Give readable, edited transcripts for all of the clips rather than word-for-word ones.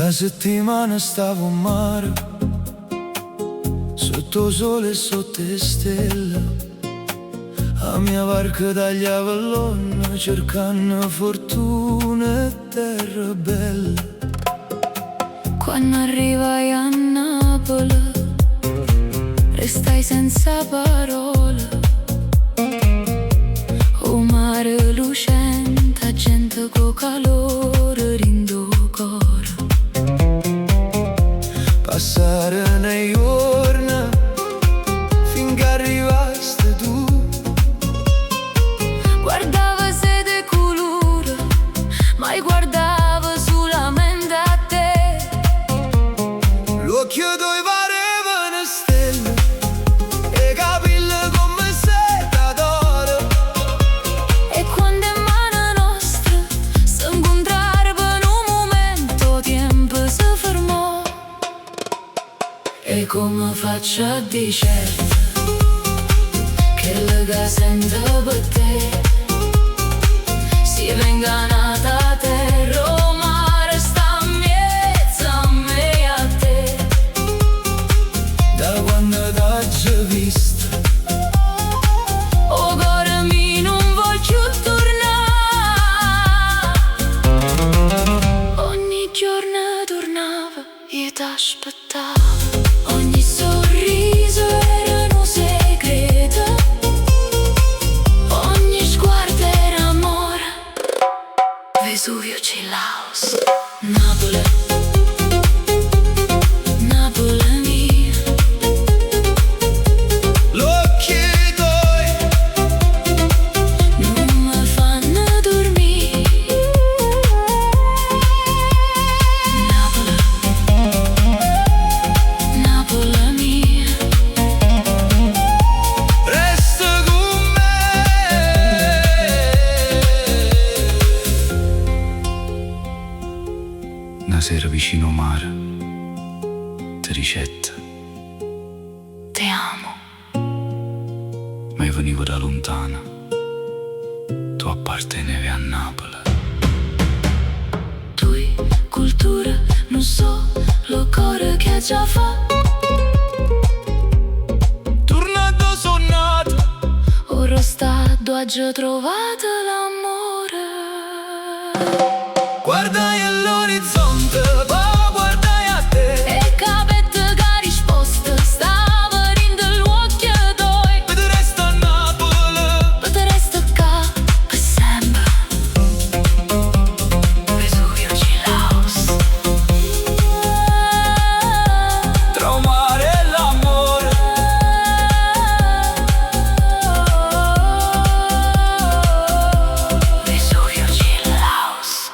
Una settimana stavo a mare, sotto sole e sotto le stelle. La mia barca tagliava l'onna cercando fortuna e terra bella. Quando arrivai a Napoli restai senza parole. O mare lucente, gente con calore rindo cuore. Passare nei giorni finché arrivaste tu. Guardava sede colore, mai guardava solamente a te. L'occhio dove parevano stelle e capelli come seta d'oro. E quando in mano nostra si incontrarono in un momento, tempo si fermò. E come faccio a dire che la sento per te? Si venga nata a terra, o mare sta in mezzo a me e a te. Da quando t'ho visto, O cuore mio non voglio tornare. Ogni giorno tornava e t'aspettavo. Ogni sorriso era un segreto, ogni sguardo era amore. Vesuvio Cilaos, Napoli, Napoli mia. l'occhio tuoi Non mi fanno dormire. Napoli, Napoli mia. resta con me. Una sera vicino al mare ti ricetta, Te amo. ma io venivo da lontana. Tu appartenevi a Napoli. Tui cultura, non so lo cuore che già fa. Tornato sonnato, Ora stato ha già trovato l'amore. guardai all'orizzonte, poi guardai a te. E capette che risposta stava rindo l'occhio tuoi. E te resta a Napoli, Ma te resta qua per sempre. Vesuvio Cilaos. tra un mare e l'amore. Vesuvio Cilaos.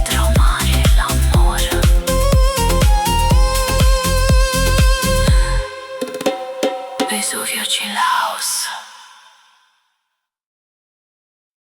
Tra un mare e l'amore. Vesuvio Cilaos.